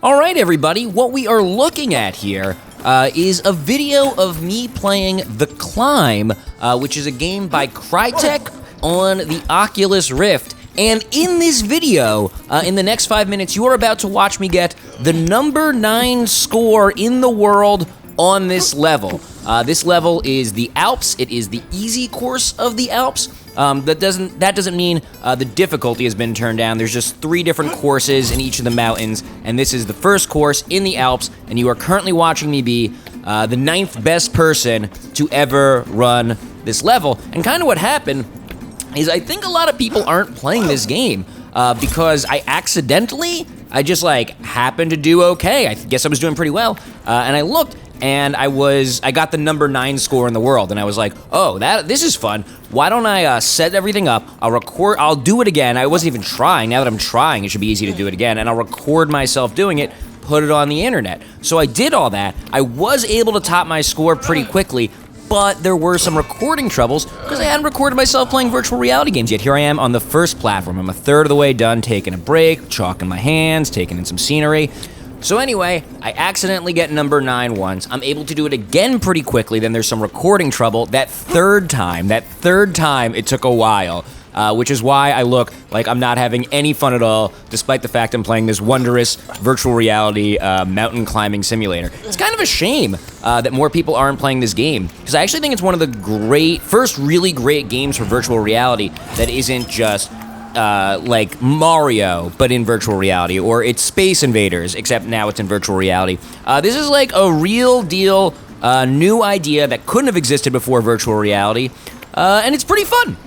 All right, everybody, what we are looking at here is a video of me playing The Climb, which is a game by Crytek on the Oculus Rift. And in this video, in the next 5 minutes, you are about to watch me get the number 9 score in the world on this level. This level is the Alps. It is the easy course of the Alps. That doesn't mean the difficulty has been turned down. There's just 3 different courses in each of the mountains, and this is the first course in the Alps, and you are currently watching me be the 9th best person to ever run this level. And kind of what happened is I think a lot of people aren't playing this game because I just happened to do okay. I guess I was doing pretty well, and I looked, and I got the number 9 score in the world, and I was like, oh, this is fun. Why don't I set everything up, I'll do it again. I wasn't even trying. Now that I'm trying, it should be easy to do it again, and I'll record myself doing it, put it on the internet. So I did all that. I was able to top my score pretty quickly, but there were some recording troubles because I hadn't recorded myself playing virtual reality games yet. Here I am on the first platform. I'm a third of the way done, taking a break, chalking my hands, taking in some scenery. So anyway, I accidentally get number 9 once. I'm able to do it again pretty quickly. Then there's some recording trouble. That third time, it took a while, which is why I look like I'm not having any fun at all, despite the fact I'm playing this wondrous virtual reality mountain climbing simulator. It's kind of a shame that more people aren't playing this game, because I actually think it's one of the first really great games for virtual reality that isn't just like Mario, but in virtual reality, or it's Space Invaders, except now it's in virtual reality. This is like a real deal, new idea that couldn't have existed before virtual reality, and it's pretty fun.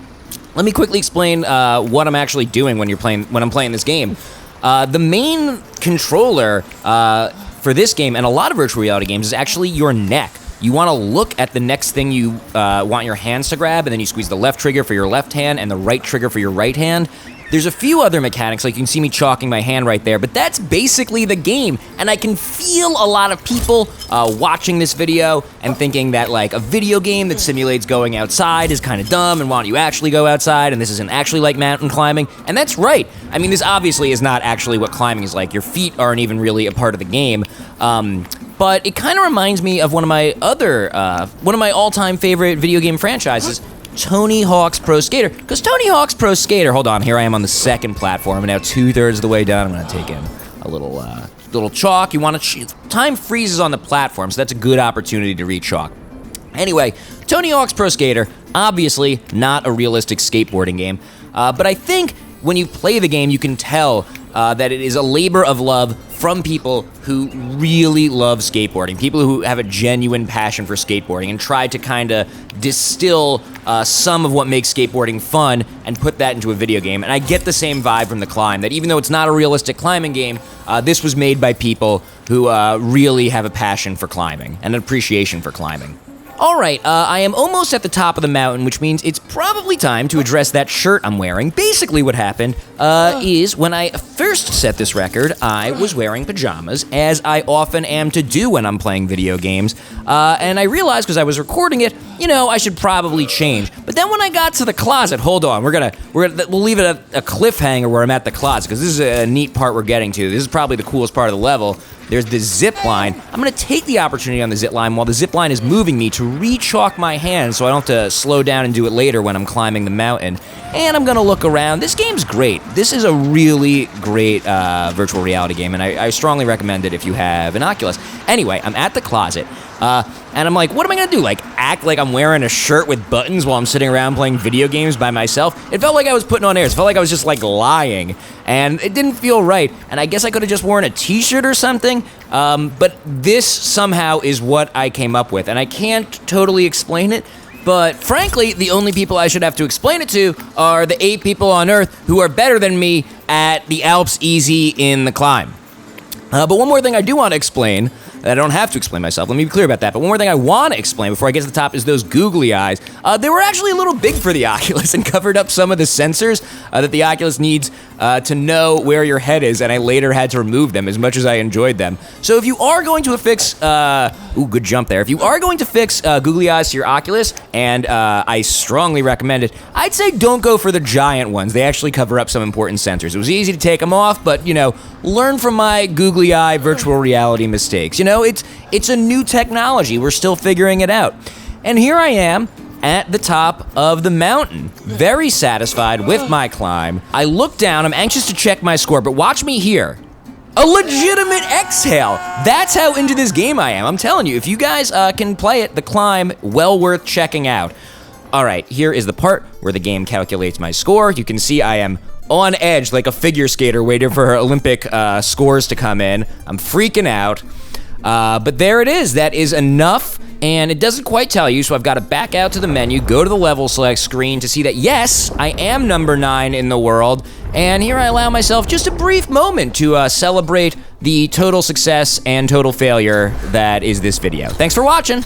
Let me quickly explain what I'm actually doing when I'm playing this game. The main controller for this game and a lot of virtual reality games is actually your neck. You want to look at the next thing you want your hands to grab, and then you squeeze the left trigger for your left hand and the right trigger for your right hand. There's a few other mechanics, like you can see me chalking my hand right there, but that's basically the game, and I can feel a lot of people watching this video and thinking that like a video game that simulates going outside is kind of dumb, and why don't you actually go outside, and this isn't actually like mountain climbing, and that's right. I mean, this obviously is not actually what climbing is like. Your feet aren't even really a part of the game. But it kind of reminds me of one of my all-time favorite video game franchises, Tony Hawk's Pro Skater. Because Tony Hawk's Pro Skater, hold on, here I am on the second platform, and now 2/3 of the way down, I'm going to take in a little chalk. Time freezes on the platform, so that's a good opportunity to read chalk. Anyway, Tony Hawk's Pro Skater, obviously not a realistic skateboarding game, but I think when you play the game, you can tell that it is a labor of love from people who really love skateboarding, people who have a genuine passion for skateboarding and try to kind of distill some of what makes skateboarding fun and put that into a video game. And I get the same vibe from The Climb, that even though it's not a realistic climbing game, this was made by people who really have a passion for climbing and an appreciation for climbing. All right, I am almost at the top of the mountain, which means it's probably time to address that shirt I'm wearing. Basically what happened is when I first set this record, I was wearing pajamas, as I often am to do when I'm playing video games, and I realized, because I was recording it, I should probably change. But then when I got to the closet, hold on, we'll leave it at a cliffhanger where I'm at the closet, because this is a neat part we're getting to. This is probably the coolest part of the level. There's the zip line. I'm going to take the opportunity on the zip line while the zip line is moving me to re-chalk my hands so I don't have to slow down and do it later when I'm climbing the mountain. And I'm going to look around. This game's great. This is a really great virtual reality game, and I strongly recommend it if you have an Oculus. Anyway, I'm at the closet, and I'm like, what am I going to do? Like, act like I'm wearing a shirt with buttons while I'm sitting around playing video games by myself? It felt like I was putting on airs. It felt like I was just, lying. And it didn't feel right. And I guess I could have just worn a t-shirt or something. But this somehow is what I came up with. And I can't totally explain it. But frankly, the only people I should have to explain it to are the 8 people on Earth who are better than me at the Alps easy in The Climb. But one more thing I do want to explain I don't have to explain myself. Let me be clear about that. But one more thing I want to explain before I get to the top is those googly eyes. They were actually a little big for the Oculus and covered up some of the sensors that the Oculus needs to know where your head is, and I later had to remove them as much as I enjoyed them. So if you are going to fix, good jump there. If you are going to fix googly eyes to your Oculus, and I strongly recommend it, I'd say don't go for the giant ones. They actually cover up some important sensors. It was easy to take them off, but, learn from my googly eye virtual reality mistakes. It's a new technology. We're still figuring it out. And here I am at the top of the mountain, very satisfied with my climb. I look down, I'm anxious to check my score, but watch me here. A legitimate exhale. That's how into this game I am. I'm telling you, if you guys can play it, the climb, well worth checking out. All right, here is the part where the game calculates my score. You can see I am on edge like a figure skater waiting for her Olympic scores to come in. I'm freaking out. But there it is. That is enough. And it doesn't quite tell you, so I've got to back out to the menu, go to the level select screen to see that, yes, I am number 9 in the world. And here I allow myself just a brief moment to celebrate the total success and total failure that is this video. Thanks for watching.